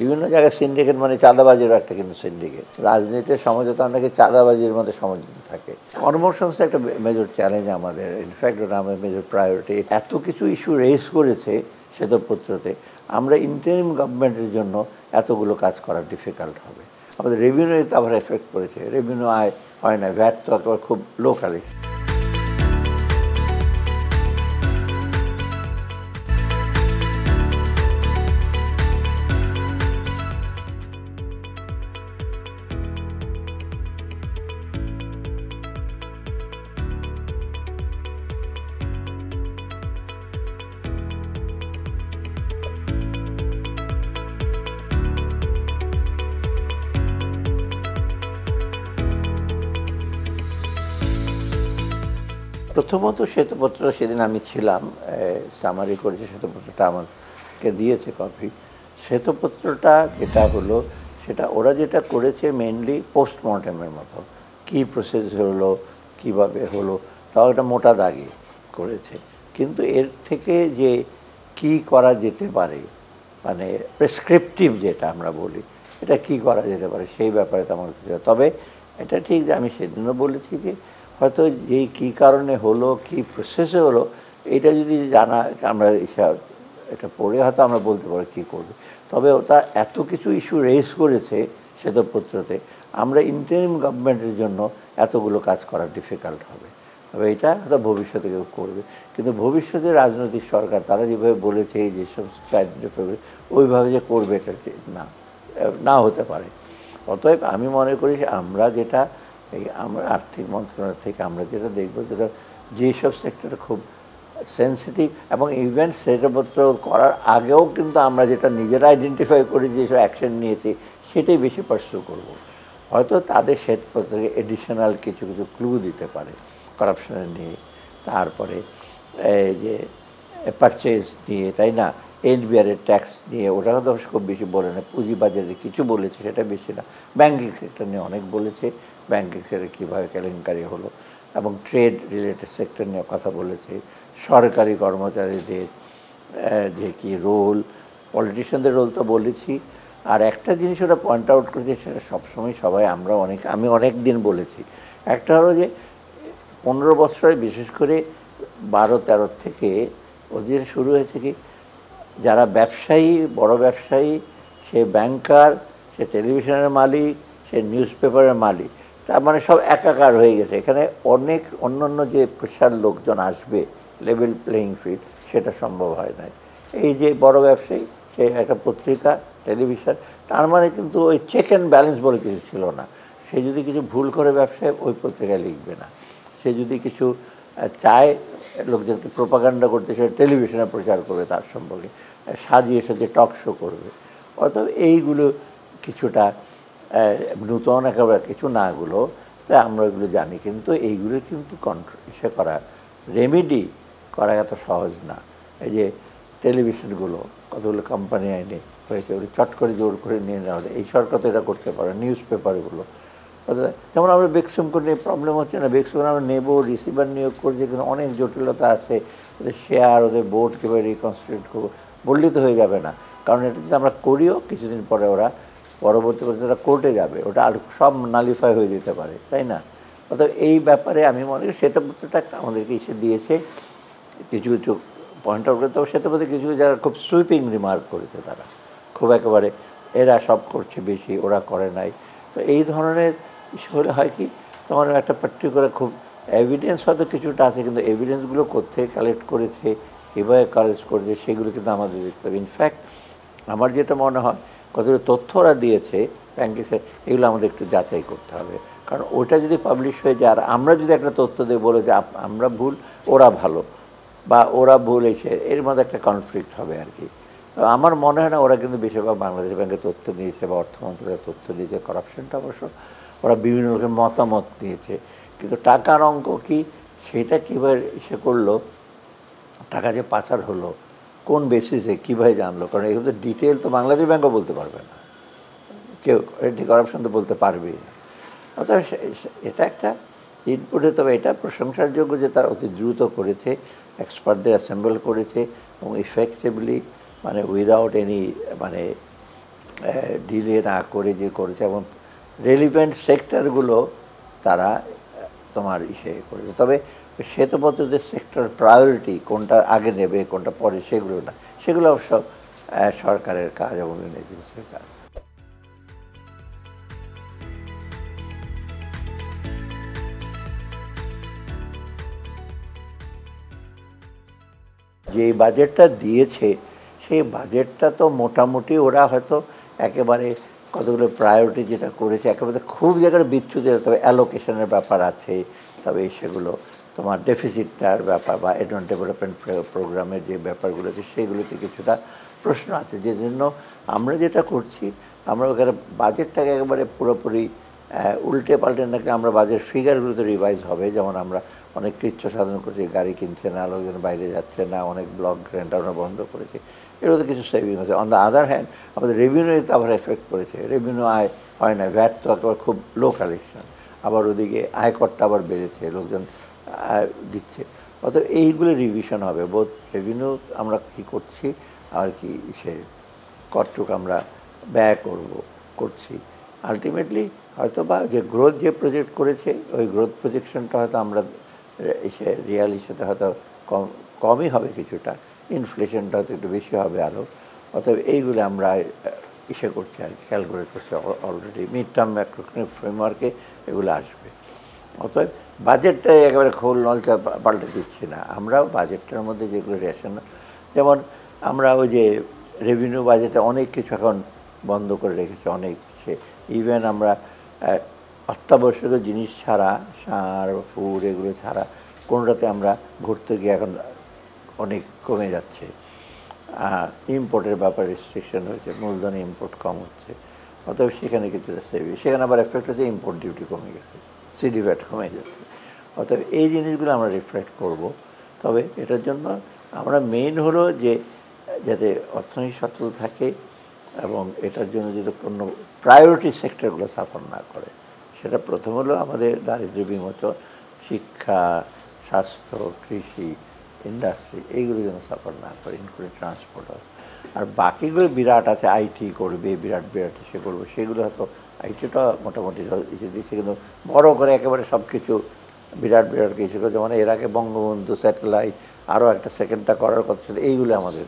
বিভিন্ন জায়গায় সিন্ডিকেট মানে চাঁদাবাজিরও একটা কিন্তু সিন্ডিকেট। রাজনীতির সমঝোতা নাকি চাঁদাবাজির মধ্যে সমঝোতা থাকে। কর্মসংস্থান একটা মেজর চ্যালেঞ্জ আমাদের, ইনফ্যাক্ট ওটা আমাদের মেজর প্রায়োরিটি। এত কিছু ইস্যু রেজ করেছে শ্বেতপত্রতে, আমরা ইন্টারিম গভর্নমেন্টের জন্য এতগুলো কাজ করা ডিফিকাল্ট হবে। আমাদের রেভিনিউতে আবার এফেক্ট করেছে, রেভিনিউ আয় হয় না, ভ্যাট তো একেবারে খুব লো কালেকশন। প্রথমত শ্বেতপত্র সেদিন আমি ছিলাম, সামারি করেছে, শ্বেতপত্রটা আমাকে দিয়েছে কপি। শ্বেতপত্রটা যেটা হলো সেটা ওরা যেটা করেছে মেনলি পোস্টমর্টেমের মতো, কী প্রসেস হলো, কিভাবে হলো, তাও একটা মোটা দাগে করেছে। কিন্তু এর থেকে যে কি করা যেতে পারে, মানে প্রেসক্রিপটিভ যেটা আমরা বলি, এটা কি করা যেতে পারে সেই ব্যাপারে তেমন কিছু। তবে এটা ঠিক যে আমি সেদিনও বলেছি যে হয়তো যেই কী কারণে হলো, কী প্রসেসে হলো, এটা যদি জানা আমরা এটা পড়ে হয়তো আমরা বলতে পারি কী করবে। তবে ওটা এত কিছু ইস্যু রেজ করেছে শ্বেতপত্রতে, আমরা ইন্টারিম গভর্নমেন্টের জন্য এতগুলো কাজ করা ডিফিকাল্ট হবে। তবে এটা হয়তো ভবিষ্যতে কেউ করবে, কিন্তু ভবিষ্যতে রাজনৈতিক সরকার তারা যেভাবে বলেছে এই যেসব আইডেন্টিফাই ওইভাবে যে করবে এটা না হতে পারে। অতএব আমি মনে করি আমরা যেটা আমরা আর্থিক মন্ত্রণালয় থেকে আমরা যেটা দেখব, যেটা যেসব সেক্টরে খুব সেন্সিটিভ এবং ইভেন্ট শ্বেতপত্র করার আগেও কিন্তু আমরা যেটা নিজেরা আইডেন্টিফাই করি যেসব অ্যাকশন নিয়েছি সেটাই বেশি পার্সু করব। হয়তো তাদের শ্বেতপত্রকে এডিশনাল কিছু কিছু ক্লু দিতে পারে করাপশনের নিয়ে, তারপরে এই যে পারচেজ নিয়ে, তাই না, এনবিআরের ট্যাক্স নিয়ে, ওটা তো খুব বেশি বলে না, পুঁজিবাজারে কিছু বলেছে সেটা বেশি না, ব্যাঙ্কিং সেক্টর নিয়ে অনেক বলেছে, ব্যাঙ্কিং সেক্টরে কীভাবে কেলেঙ্কারি হলো, এবং ট্রেড রিলেটেড সেক্টর নিয়ে কথা বলেছে, সরকারি কর্মচারীদের যে কী রোল, পলিটিশিয়ানদের রোল তো বলেছি। আর একটা জিনিস ওরা পয়েন্ট আউট করেছে, সেটা সবসময় সবাই আমি অনেক দিন বলেছি, একটা হলো যে 15 বছরে বিশেষ করে 12-13 থেকে ওদের শুরু হয়েছে কি, যারা ব্যবসায়ী, বড় ব্যবসায়ী, সে ব্যাংকার, সে টেলিভিশনের মালিক, সে নিউজ পেপারের মালিক, তার মানে সব একাকার হয়ে গেছে। এখানে অনেক অন্য যে পেশার লোকজন আসবে, লেভেল প্লেয়িং ফিল্ড, সেটা সম্ভব হয় না। এই যে বড় ব্যবসায়ী, সে একটা পত্রিকা, টেলিভিশন, তার মানে কিন্তু ওই চেক অ্যান্ড ব্যালেন্স বলে কিছু ছিল না। সে যদি কিছু ভুল করে ব্যবসায়, ওই পত্রিকায় লিখবে না। সে যদি কিছু চায় লোকজনকে প্রোপাগান্ডা করতে, সে টেলিভিশনে প্রচার করবে, তার সম্পর্কে সাজিয়ে সাজিয়ে টক শো করবে। অতএব এইগুলো কিছুটা নূতন একেবারে কিছু নাগুলো, তাই আমরা এগুলো জানি, কিন্তু এইগুলো কিন্তু ইসে করা, রেমেডি করা এত সহজ না। এই যে টেলিভিশনগুলো কতগুলো কোম্পানি আইনে হয়েছে, ওগুলো চট করে জোর করে নিয়ে নেওয়া হলে, এই সরকার তো এটা করতে পারে। নিউজ পেপারগুলো যেমন আমরা বেক্সিমকো নিয়ে প্রবলেম হচ্ছে না, বেক্সিমকো আমরা নেব, রিসিভার নিয়োগ করছি, কিন্তু অনেক জটিলতা আছে, ওদের শেয়ার, ওদের বোর্ড কীভাবে রিকনস্টিটিউট করবো বললেই তো হয়ে যাবে না। কারণ এটা যদি আমরা করিও, কিছুদিন পরে ওরা পরবর্তী তারা কোর্টে যাবে, ওটা আর সব নালিফাই হয়ে যেতে পারে, তাই না? অর্থাৎ এই ব্যাপারে আমি মনে করি শ্বেতপত্রটা আমাদেরকে এসে দিয়েছে কিছু কিছু পয়েন্ট আউট করে। তবে শ্বেতপত্রে কিছু কিছু যারা খুব সুইপিং রিমার্ক করেছে, তারা খুব একেবারে এরা সব করছে বেশি, ওরা করে নাই। তো এই ধরনের হলে হয় কি, তোমার একটা পার্টিকুলার খুব এভিডেন্স হয়তো কিছুটা আছে, কিন্তু এভিডেন্সগুলো কোথায় কালেক্ট করেছে, কীভাবে কালেক্ট করেছে, সেগুলো কিন্তু আমাদের দেখতে হবে। ইনফ্যাক্ট আমার যেটা মনে হয়, কতগুলো তথ্য ওরা দিয়েছে ব্যাংকের, এগুলো আমাদের একটু যাচাই করতে হবে। কারণ ওটা যদি পাবলিশ হয়ে যায়, আর আমরা যদি একটা তথ্য দিয়ে বলে যে আমরা ভুল, ওরা ভালো, বা ওরা ভুল, এসে এর মধ্যে একটা কনফ্লিক্ট হবে আর কি। তো আমার মনে হয় না ওরা কিন্তু বেশিরভাগ বাংলাদেশ ব্যাংকের তথ্য নিয়েছে বা অর্থ মন্ত্রণালয়ের তথ্য নিয়েছে। কারাপশনটা অবশ্য ওরা বিভিন্ন রকম মতামত দিয়েছে, কিন্তু টাকার অঙ্ক কি, সেটা কীভাবে সে করলো, টাকা যে পাচার হলো কোন বেসিসে, কীভাবে জানলো, কারণ এগুলো ডিটেল তো বাংলাদেশ ব্যাংকও বলতে পারবে না, কেউ এটি কারাপশন তো বলতে পারবেই না। অর্থাৎ এটা একটা ইনপুটে, তবে এটা প্রশংসার যোগ্য যে তারা অতি দ্রুত করেছে, এক্সপার্টদের অ্যাসেম্বল করেছে এবং ইফেক্টিভলি, মানে উইদাউট এনি মানে ডিলে না করে যে করেছে, এবং রেলিভেন্ট সেক্টরগুলো তারা তোমার করেছে। তবে শ্বেতপত্রদের সেক্টর প্রায়োরিটি কোনটা আগে নেবে কোনটা পরে সেগুলো না, সেগুলো অবশ্য সরকারের কাজ এবং বিভিন্ন এজেন্সির কাজ। যে বাজেটটা দিয়েছে সেই বাজেটটা তো মোটামুটি ওরা হয়তো একেবারে কতগুলো প্রায়োরিটি যেটা করেছে একেবারে খুব জায়গায় বিচ্যুত, তবে অ্যালোকেশনের ব্যাপার আছে, তবে সেগুলো তোমার ডেফিসিটটার ব্যাপার বা এডভান্স ডেভেলপমেন্ট প্রোগ্রামের যে ব্যাপারগুলো আছে সেগুলোতে কিছুটা প্রশ্ন আছে। যে জন্য আমরা যেটা করছি, আমরা ওখানে বাজেটটাকে একেবারে পুরোপুরি উল্টে পাল্টে নাকি আমরা বাজেট ফিগারগুলোতে রিভাইজ হবে। যেমন আমরা অনেক কৃচ্ছ সাধন করছি, গাড়ি কিনছে না, লোকজন বাইরে যাচ্ছে না, অনেক ব্লক গ্র্যান্ট আমরা বন্ধ করেছি, এগুলোতে কিছু সেভিং হচ্ছে। অন দ্য আদার হ্যান্ড আমাদের রেভিনিউতে আবার এফেক্ট করেছে, রেভিনিউ আয় হয় না, ভ্যাট তো একেবারে খুব লো কালেকশন, আবার ওদিকে আয়করটা আবার বেড়েছে, লোকজন দিচ্ছে। অতএব এইগুলো রিভিশন হবে, বোধ রেভিনিউ আমরা কী করছি আর কি সে কতটুকু আমরা ব্যয় করছি। আলটিমেটলি হয়তো বা যে গ্রোথ যে প্রজেক্ট করেছে ওই গ্রোথ প্রজেকশনটা হয়তো আমরা রিয়ালির সাথে হয়তো কমই হবে কিছুটা, ইনফ্লেশনটা হয়তো একটু বেশি হবে আরও। অতএব এইগুলো আমরা করছি আর কি, ক্যালকুলেট করছি অলরেডি, মিড টার্ম ম্যাক্রোইকোনমিক ফ্রেমওয়ার্কে এগুলো আসবে। অতএব বাজেটটা একেবারে খোল নলচা পাল্টে দিচ্ছি না, আমরাও বাজেটটার মধ্যে যেগুলো রেশন, যেমন আমরা ওই যে রেভিনিউ বাজেটে অনেক কিছু এখন বন্ধ করে রেখেছি, অনেক ইভেন আমরা অত্যাবশ্যকীয় জিনিস ছাড়া, সার ফুড এগুলো ছাড়া কোনোটাতে আমরা ঘুরতে গিয়ে এখন অনেক কমে যাচ্ছে। ইম্পোর্টের ব্যাপারে রেস্ট্রিকশন হয়েছে, মূলধনী ইম্পোর্ট কম হচ্ছে, অতএব সেখানে কিছুটা সেভ। সেখানে আবার এফেক্ট হচ্ছে ইম্পোর্ট ডিউটি কমে গেছে, সিডি ভ্যাট কমে যাচ্ছে। অতএব এই জিনিসগুলো আমরা রিফ্লেক্ট করব। তবে এটার জন্য আমরা মেইন হলো যে যাতে অর্থনীতি সচল থাকে এবং এটার জন্য যদি কোনো প্রায়োরিটি সেক্টরগুলো সাফার না করে, সেটা প্রথম হলো আমাদের দারিদ্র্য বিমোচন, শিক্ষা, স্বাস্থ্য, কৃষি, ইন্ডাস্ট্রি, এইগুলো যেন সাফার না করে, ইনক্লুডিং ট্রান্সপোর্ট। আর বাকিগুলো বিরাট আছে, আইটি করবে, বিরাট বিরাট সে করবে, সেগুলো হয়তো আইটিটা মোটামুটি ইসে দিচ্ছে, কিন্তু বড় করে একেবারে সব কিছু বিরাট বিরাট কিছু করে, যেমন এর আগে বঙ্গবন্ধু স্যাটেলাইট আরও একটা সেকেন্ডটা করার কথা ছিল, এইগুলো আমাদের।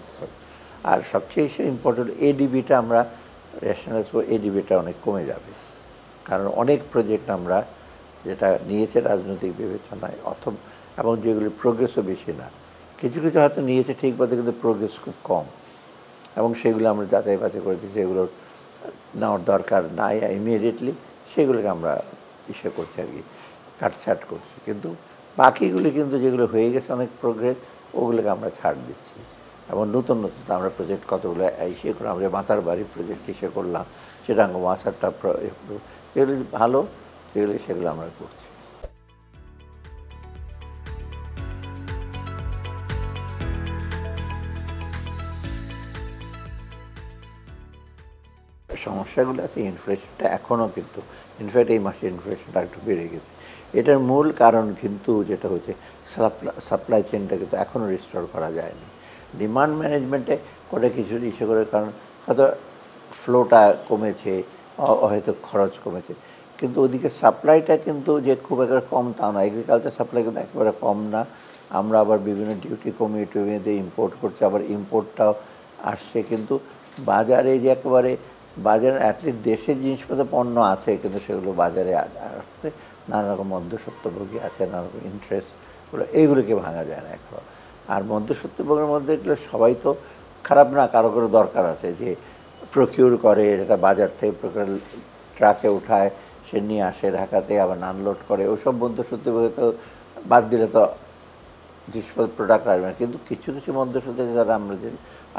আর সবচেয়ে ইম্পর্টেন্ট এডিবিটা আমরা রেশনালাইজ করে, এডিবিটা অনেক কমে যাবে, কারণ অনেক প্রজেক্ট আমরা যেটা নিয়েছে রাজনৈতিক বিবেচনায় অথবা এবং যেগুলি প্রোগ্রেসও বেশি না, কিছু কিছু হয়তো নিয়েছে ঠিক পথে কিন্তু প্রোগ্রেস খুব কম, এবং সেগুলো আমরা যাচাই বাছাই করে দিচ্ছি, এগুলোর নেওয়ার দরকার নাই ইমিডিয়েটলি, সেগুলোকে আমরা করছি আর কি, কাটছাট করছি। কিন্তু বাকিগুলি কিন্তু যেগুলো হয়ে গেছে অনেক প্রোগ্রেস, ওগুলোকে আমরা ছাড় দিচ্ছি। এবং নতুন নতুন আমরা প্রজেক্ট কতগুলো করলাম, আমরা মাতার বাড়ি প্রজেক্ট করলাম, সেটাঙ্গ মাসারটা যেগুলো ভালো সেগুলো আমরা করছি। সমস্যাগুলো আছে, ইনফ্লেশনটা এখনও কিন্তু, ইনফ্যাক্ট এই মাসে ইনফ্লেশনটা একটু বেড়ে গেছে। এটার মূল কারণ কিন্তু যেটা হচ্ছে সাপ্লাই চেনটা কিন্তু এখনও রিস্টোর করা যায়নি। ডিমান্ড ম্যানেজমেন্টে করে কিছু করে, কারণ হয়তো ফ্লোটা কমেছে, হয়তো খরচ কমেছে, কিন্তু ওদিকে সাপ্লাইটা কিন্তু যে খুব একটা কম তা না, এগ্রিকালচার সাপ্লাই কিন্তু একেবারে কম না। আমরা আবার বিভিন্ন ডিউটি কমিয়ে ইম্পোর্ট করছি, আবার ইম্পোর্টটাও আসছে, কিন্তু বাজারে যে একেবারে বাজারে অ্যাটলিস্ট দেশের জিনিসপত্র পণ্য আছে, কিন্তু সেগুলো বাজারে আসতে নানা রকম মধ্যস্বত্বভোগী আছে, নানা রকম ইন্টারেস্টগুলো, এইগুলোকে ভাঙা যায় না এখনও। আর মধ্যস্বত্বভোগের মধ্যে এগুলো সবাই তো খারাপ না, কারো কারো দরকার আছে যে প্রকিউর করে, যেটা বাজার থেকে ট্রাকে উঠায়, সে নিয়ে আসে ঢাকাতে, আবার আনলোড করে, ওইসব মধ্যস্বত্বভোগী তো বাদ দিলে তো জিনিসপত্র প্রোডাক্ট আসবে না। কিন্তু কিছু কিছু মধ্যস্বত্ব যারা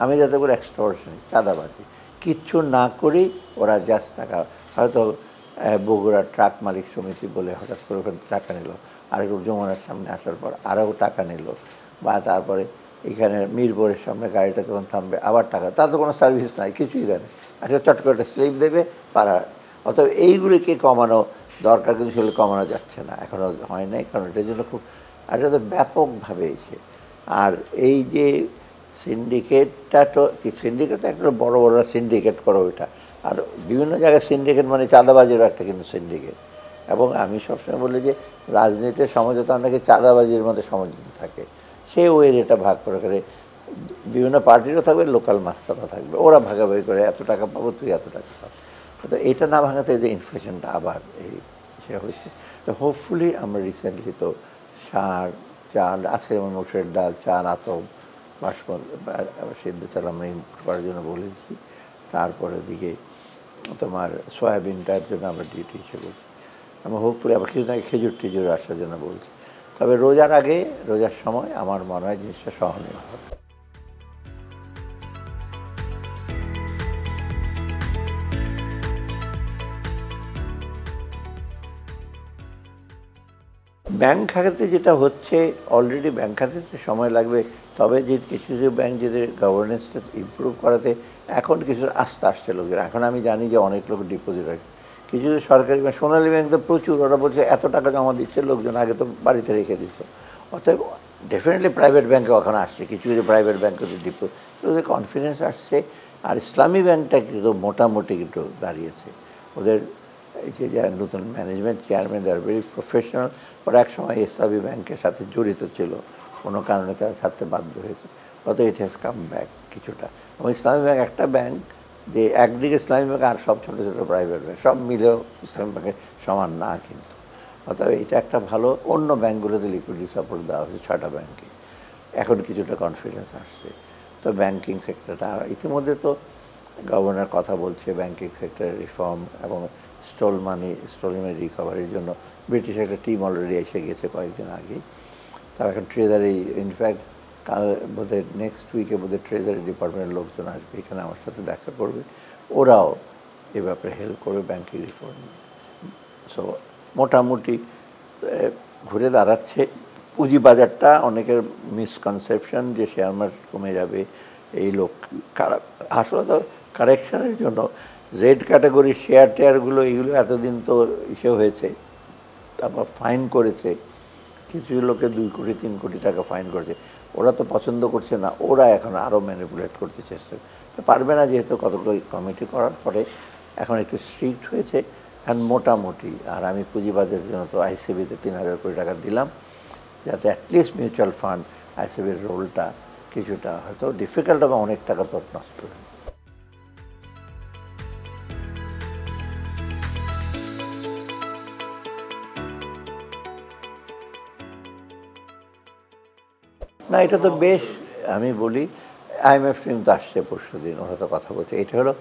আমি যাতে করে এক্সটর্শনিস্ট, চাঁদাবাজি, কিচ্ছু না করেই ওরা জাস্ট টাকা, হয়তো বগুড়া ট্রাক মালিক সমিতি বলে হঠাৎ করে ওখানে টাকা নিল, আরেকটু যমুনার সামনে আসার পর আরও টাকা নিল, বা তারপরে এখানে মিরপুরের সামনে গাড়িটা যখন থামবে আবার টাকা, তার তো কোনো সার্ভিস নাই, কিছুই দেয় না, আচ্ছা চট করে একটা স্লিপ দেবে পাড়া। অতএব এইগুলিকে কমানো দরকার, কিন্তু সেগুলো কমানো যাচ্ছে না, এখনও হয় নাই, কারণ এটার জন্য খুব, আর এটা তো ব্যাপকভাবে এসে। আর এই যে সিন্ডিকেটটা, তো সিন্ডিকেট তো একটা বড় বড় সিন্ডিকেট করো, ওইটা আর বিভিন্ন জায়গায় সিন্ডিকেট মানে চাঁদাবাজিরও একটা কিন্তু সিন্ডিকেট। এবং আমি সবসময় বলি যে রাজনীতির সমঝোতা অনেকে চাঁদাবাজির মধ্যে সমঝোতা থাকে, সে ওই এটা ভাগ করে করে বিভিন্ন পার্টিরও থাকবে, লোকাল মাস্তারও থাকবে, ওরা ভাগাভাগি করে এত টাকা পাবো, তুই এত টাকা পাবো। তো এটা না ভাঙাতে যে ইনফ্লেশনটা আবার এই সে হয়েছে। তো হোপফুলি আমরা রিসেন্টলি তো সার, চাল, আজকে যেমন মসুরের ডাল, চাল, আতপ, বাসমতি সিদ্ধ চাল আমরা ইম্পোর্ট করার জন্য বলেছি। তারপরে দিকে তোমার সয়াবিনটার জন্য আমরা ডিউটি হিসেবে বলছি। আমরা হোপফুলি আবার কিছুদিন আগে খেজুর টেজুর আসার জন্য বলছি। তবে রোজার আগে, রোজার সময় আমার মনে হয় জিনিসটা সহনীয় হবে। ব্যাংক খাতে যেটা হচ্ছে, অলরেডি ব্যাংক খাতে সময় লাগবে, তবে যে কিছু কিছু ব্যাংক যেদের গভর্নেন্সটা ইমপ্রুভ করাতে এখন কিছু আস্থা আসছে লোকের। এখন আমি জানি যে অনেক লোক ডিপোজিট রাখছে, কিছু কিছু সরকারি ব্যাংক, সোনালী ব্যাংক তো প্রচুর, ওরা বলছে এত টাকা জমা দিচ্ছে লোকজন, আগে তো বাড়িতে রেখে দিত। অতএব ডেফিনেটলি প্রাইভেট ব্যাংকে ওখানে আসছে, কিছু কিছু প্রাইভেট ব্যাংকে ডিপোজিট, ওদের কনফিডেন্স আসছে। আর ইসলামী ব্যাংকটা কিন্তু মোটামুটি কিন্তু দাঁড়িয়েছে। ওদের এই যে যারা নতুন ম্যানেজমেন্ট চেয়ারম্যান, যারা ভেরি প্রফেশনাল, ওরা একসময় ইসলামী ব্যাংকের সাথে জড়িত ছিল, কোনো কারণে তারা ছাড়তে বাধ্য হয়েছে। অত ইট হ্যাজ কাম ব্যাক কিছুটা। এবং ইসলামী ব্যাংক একটা ব্যাংক যে একদিকে ইসলামী ব্যাংক আর সব ছোটো ছোটো প্রাইভেট ব্যাংক সব মিলেও ইসলামী ব্যাংকের সমান না কিন্তু। অতএব এটা একটা ভালো। অন্য ব্যাংকগুলোতে লিকুইডিটি সাপোর্ট দেওয়া হয়েছে 6টা ব্যাংকে, এখন কিছুটা কনফিডেন্স আসছে। তো ব্যাংকিং সেক্টরটা, আর ইতিমধ্যে তো গভর্নর কথা বলছে ব্যাংকিং সেক্টরের রিফর্ম এবং স্টল মানি রিকভারির জন্য। ব্রিটিশ একটা টিম অলরেডি এসে গেছে কয়েকদিন আগেই। তাও এখন ট্রেজারি, ইনফ্যাক্ট কাল বোধহয় নেক্সট উইকে বোধহয় ট্রেজারি ডিপার্টমেন্টের লোকজন আসবে এখানে আমার সাথে দেখা করবে, ওরাও এ ব্যাপারে হেল্প করবে ব্যাংকিং রিফর্ম। সো মোটামুটি ঘুরে দাঁড়াচ্ছে। পুঁজিবাজারটা অনেকের মিসকনসেপশন যে শেয়ার মার্কেট কমে যাবে, এই লোক আসলে তো কারেকশনের জন্য জেড ক্যাটাগরির শেয়ার টেয়ারগুলো এইগুলো এতদিন তো ইসে হয়েছে, তারপর ফাইন করেছে, কিছু লোকে 2 কোটি 3 কোটি টাকা ফাইন করেছে। ওরা তো পছন্দ করছে না, ওরা এখন আরও ম্যানিপুলেট করতে চেষ্টা তো পারবে না, যেহেতু কতগুলো কমিটি করার পরে এখন একটু স্ট্রিক্ট হয়েছে এখন মোটামুটি। আর আমি পুঁজিবাজারের জন্য তো আইসিবিতে 3000 কোটি টাকা দিলাম, যাতে অ্যাটলিস্ট মিউচুয়াল ফান্ড আইসিবির রোলটা কিছুটা, হয়তো ডিফিকাল্ট হবে, অনেক টাকা তো নষ্ট হবে। না, এটা তো বেশ, আমি বলি IMF টিম তো আসছে পরশু দিন, ওরা তো কথা বলছে। এটা হলো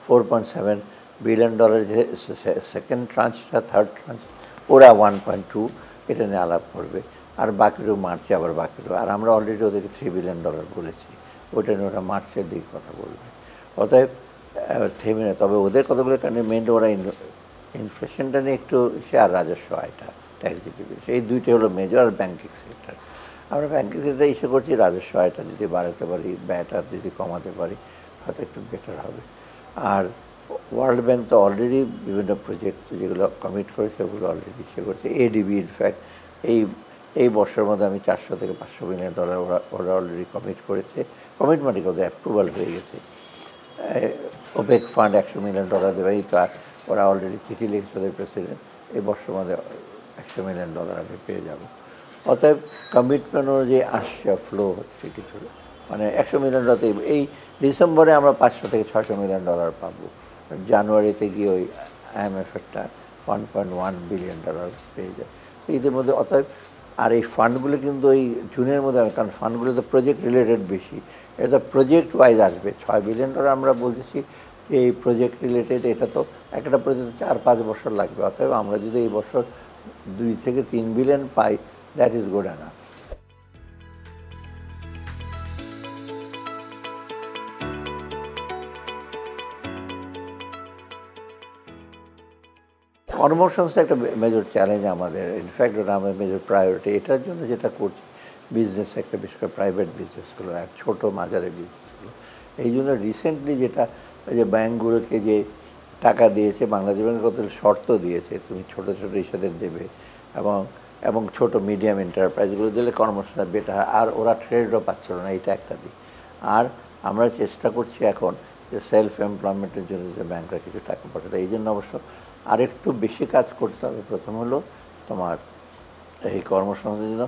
$4.7 বিলিয়ন যে সেকেন্ড ট্রান্সটা, থার্ড ট্রান্স, ওরা 1.2 এটা নিয়ে আলাপ করবে। আর বাকিরও মার্চে আবার বাকিরও, আর আমরা অলরেডি ওদেরকে $3 বিলিয়ন বলেছি, ওটা নিয়ে ওরা মার্চের দিকে কথা বলবে। অতএব থেমে না, তবে ওদের কতগুলো কারণে মেন ওরা ইনফ্লেশনটা নিয়ে একটু সে, আর রাজস্ব আয়টা, ট্যাক্স ডিস্ট্রিবিউশন, এই দুইটা হলো মেজর। আর ব্যাংকিং সেক্টর, আমরা ব্যাংকিং সেক্টরে ইস্যু করছি রাজস্ব আয়টা যদি বাড়াতে পারি, ব্যয়টা যদি কমাতে পারি, হয়তো একটু বেটার হবে। আর ওয়ার্ল্ড ব্যাংক তো অলরেডি বিভিন্ন প্রজেক্ট যেগুলো কমিট করেছে ওগুলো অলরেডি ইস্যু করছে। এডিবি ইনফ্যাক্ট এই বর্ষের মধ্যে আমি $400 থেকে $500 বিলিয়ন ওরা অলরেডি কমিট করেছে, কমিটমেন্ট ওদের অ্যাপ্রুভাল হয়ে গেছে। ওপেক ফান্ড $100 মিলিয়ন দেবে, এই তো ওরা অলরেডি চিঠি লিখেছে ওদের প্রেসিডেন্ট, এই বর্ষের মধ্যে $100 মিলিয়ন আমি পেয়ে যাব। অতএব কমিটমেন্ট অনুযায়ী আসছে, ফ্লো হচ্ছে কিছু, মানে $100 মিলিয়ন এই ডিসেম্বরে আমরা $500 থেকে $600 মিলিয়ন পাবো। জানুয়ারিতে গিয়ে ওই IMF-এরটা $1.1 বিলিয়ন পেয়ে যায়। তো এদের মধ্যে অতএব, আর এই ফান্ডগুলো কিন্তু ওই জুনের মধ্যে, কারণ ফান্ডগুলো তো প্রজেক্ট রিলেটেড বেশি, এটা প্রজেক্ট ওয়াইজ আসবে। $6 বিলিয়ন আমরা বলতেছি এই প্রজেক্ট রিলেটেড, এটা তো একটা প্রজেক্ট 4-5 বছর লাগবে। অতএব আমরা যদি এই বছর 2 থেকে 3 billion pi, that is good enough. কর্মসংস্থান একটা মেজর চ্যালেঞ্জ আমাদের, ইনফ্যাক্ট ওটা আমাদের মেজর প্রায়োরিটি। এটার জন্য যেটা করছি বিজনেস সেক্টর, বিশেষ করে প্রাইভেট বিজনেসগুলো আর ছোটো মাঝারি বিজনেসগুলো, এই জন্য রিসেন্টলি যেটা যে ব্যাঙ্কগুলোকে যে টাকা দিয়েছে, বাংলাদেশ ব্যাংক কত শর্ত দিয়েছে, তুমি ছোটো ছোটো ইস্যুদের দেবে এবং ছোটো মিডিয়াম এন্টারপ্রাইজগুলো দিলে কর্মসংস্থান বেটার হয়। আর ওরা ট্রেডও পাচ্ছিল না, এটা একটা দিক। আর আমরা চেষ্টা করছি এখন যে সেলফ এমপ্লয়মেন্টের জন্য যে ব্যাংকরা কিছু টাকা পাঠাতে, এই জন্য অবশ্য আরেকটু বেশি কাজ করতে হবে। প্রথম হলো তোমার এই কর্মসংস্থানের জন্য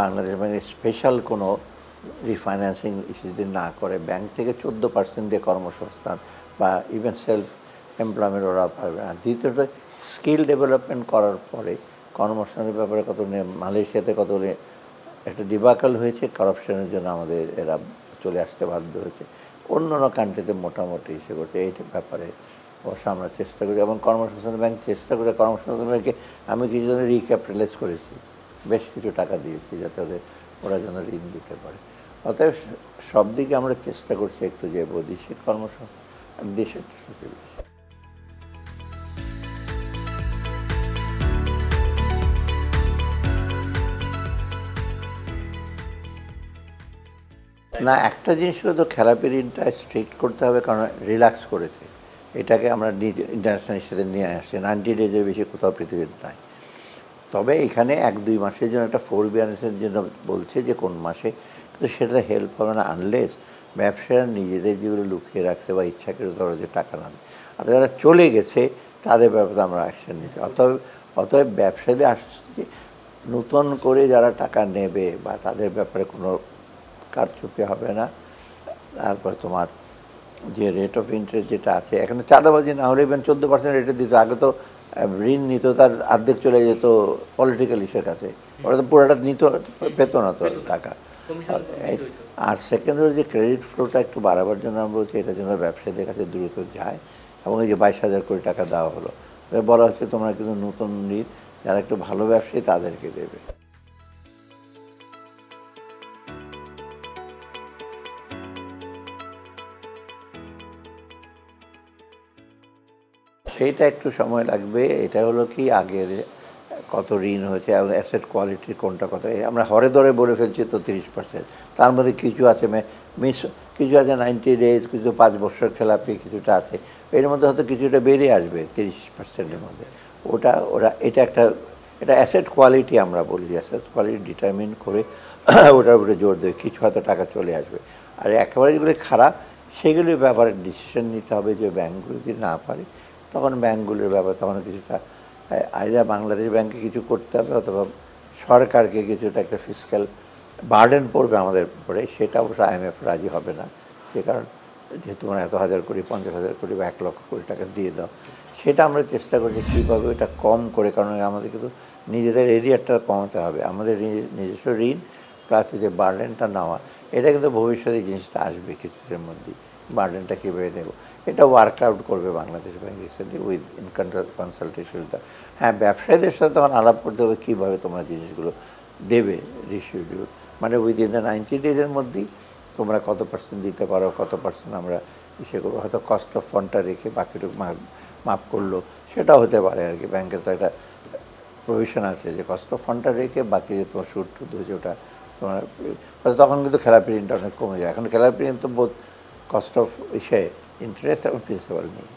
বাংলাদেশ ব্যাংকের স্পেশাল কোনো রিফাইন্যান্সিং যদি না করে, ব্যাংক থেকে 14% দিয়ে কর্মসংস্থান বা ইভেন সেলফ এমপ্লয়মেন্ট ওরা পারবে না। দ্বিতীয়ত স্কিল ডেভেলপমেন্ট করার পরে কর্মসংস্থানের ব্যাপারে কত মালয়েশিয়াতে কত একটা ডিবাকাল হয়েছে, কারাপশনের জন্য আমাদের এরা চলে আসতে বাধ্য হয়েছে। অন্য কান্ট্রিতে মোটামুটি ইসে করছে এই ব্যাপারে অবশ্য আমরা চেষ্টা করি, এবং কর্মসংস্থান ব্যাংক চেষ্টা করে কর্মসংস্থান ব্যাংকে আমি কিছু জন রিক্যাপিটালাইজ করেছি, বেশ কিছু টাকা দিয়েছি যাতে ওরা যেন ঋণ দিতে পারে। অতএব সব দিকে আমরা চেষ্টা করছি একটু যে বৈদেশিক কর্মসংস্থান আর দেশের সাথে বেশি। না, একটা জিনিস শুধু খেলাপি ঋণটা স্ট্রিক্ট করতে হবে, কারণ রিল্যাক্স করেছে এটাকে আমরা ইন্টারন্যাশনাল সাথে নিয়ে আসছি। 90 ডেজের বেশি কোথাও পৃথিবীর নাই। তবে এখানে 1-2 মাসের জন্য একটা ফোরবিয়ারেন্সের জন্য বলছে যে কোন মাসে, কিন্তু সেটাতে হেল্প হবে না আনলেস ব্যবসায়ীরা নিজেদের যেগুলো লুকিয়ে রাখছে বা ইচ্ছাকৃত ধরো যে টাকা না দেয়, আর যারা চলে গেছে তাদের ব্যাপারে আমরা অ্যাকশন নিচ্ছি। অতএব ব্যবসায়ীদের আসছে যে নতুন করে যারা টাকা নেবে বা তাদের ব্যাপারে কোনো কারচুপি হবে না। তারপর তোমার যে রেট অফ ইন্টারেস্ট যেটা আছে, এখানে চাঁদাবাজি না হলে ইভেন 14% রেটে দিত। আগে তো ঋণ নিত, তার অর্ধেক চলে যেত পলিটিক্যাল ইস্যুর কাছে, ওরা তো পুরোটা পেত না তো টাকা। আর সেকেন্ড হলো যে ক্রেডিট ফ্লোটা একটু বাড়াবার জন্য আমরা বলছি এটার জন্য ব্যবসায়ীদের কাছে দ্রুত যায়, এবং এই যে 22,000 কোটি টাকা দেওয়া হলো, বলা হচ্ছে তোমরা কিন্তু নতুন ঋণ যারা একটু ভালো ব্যবসায়ী তাদেরকে দেবে। সেইটা একটু সময় লাগবে। এটা হলো কি আগের কত ঋণ হয়েছে এবং অ্যাসেট কোয়ালিটির কোনটা কত, আমরা হরে ধরে বলে ফেলছি তো 30%। তার মধ্যে কিছু আছে কিছু আছে 90 ডেজ, কিছু 5 বছর খেলাপি, কিছুটা আছে এর মধ্যে হয়তো কিছুটা বেরিয়ে আসবে 30%-এর মধ্যে। ওরা এটা অ্যাসেট কোয়ালিটি আমরা বলি, অ্যাসেট কোয়ালিটি ডিটারমিন করে ওটার উপরে জোর দেবে, কিছু হয়তো টাকা চলে আসবে। আর একেবারে যেগুলি খারাপ সেগুলির ব্যাপারে ডিসিশন নিতে হবে যে ব্যাঙ্কগুলো যদি না পারে তখন ব্যাঙ্কগুলোর ব্যাপারে তখন কিছুটা আইদা বাংলাদেশ ব্যাংকে কিছু করতে হবে, অথবা সরকারকে কিছুটা একটা ফিসক্যাল বার্ডেন পড়বে আমাদের উপরে। সেটা অবশ্য IMF রাজি হবে না, যে কারণ যেহেতু তোমরা এত 1,000 কোটি 50,000 কোটি বা 1 লক্ষ কোটি টাকা দিয়ে দাও। সেটা আমরা চেষ্টা করছি কীভাবে এটা কম করে, কারণ আমাদের কিন্তু নিজেদের এরিয়াটা কমাতে হবে, আমাদের নিজস্ব ঋণ প্লাস যে বার্ডেনটা নেওয়া, এটা কিন্তু ভবিষ্যতে জিনিসটা আসবে কিছুদিনের মধ্যেই। বার্ডেনটা কীভাবে নেব এটা ওয়ার্কআউট করবে Bangladesh bank recently with in consultation. হ্যাঁ, ব্যবসায়ীদের সাথে তখন আলাপ করতে হবে কীভাবে তোমরা জিনিসগুলো দেবে রিশিডিউল, মানে উইদিন দ্য 90 ডেজের মধ্যেই তোমরা কত % দিতে পারো, কত % আমরা ইসে করবো, হয়তো কস্ট অফ ফান্ডটা রেখে বাকিটুকু মাফ করলো, সেটাও হতে পারে আর কি। ব্যাংকের তো একটা প্রভিশন আছে যে কস্ট অফ ফান্ডটা রেখে বাকি যে তোমার সুদ টুদ হয়েছে ওটা তোমার, তখন কিন্তু খেলাপি ঋণটা অনেক কমে যায়। এখন খেলাপি ঋণ তো বোধ কস্ট অফ ইসে ইন্টারেস্ট এবং প্রিন্সিপাল নেই।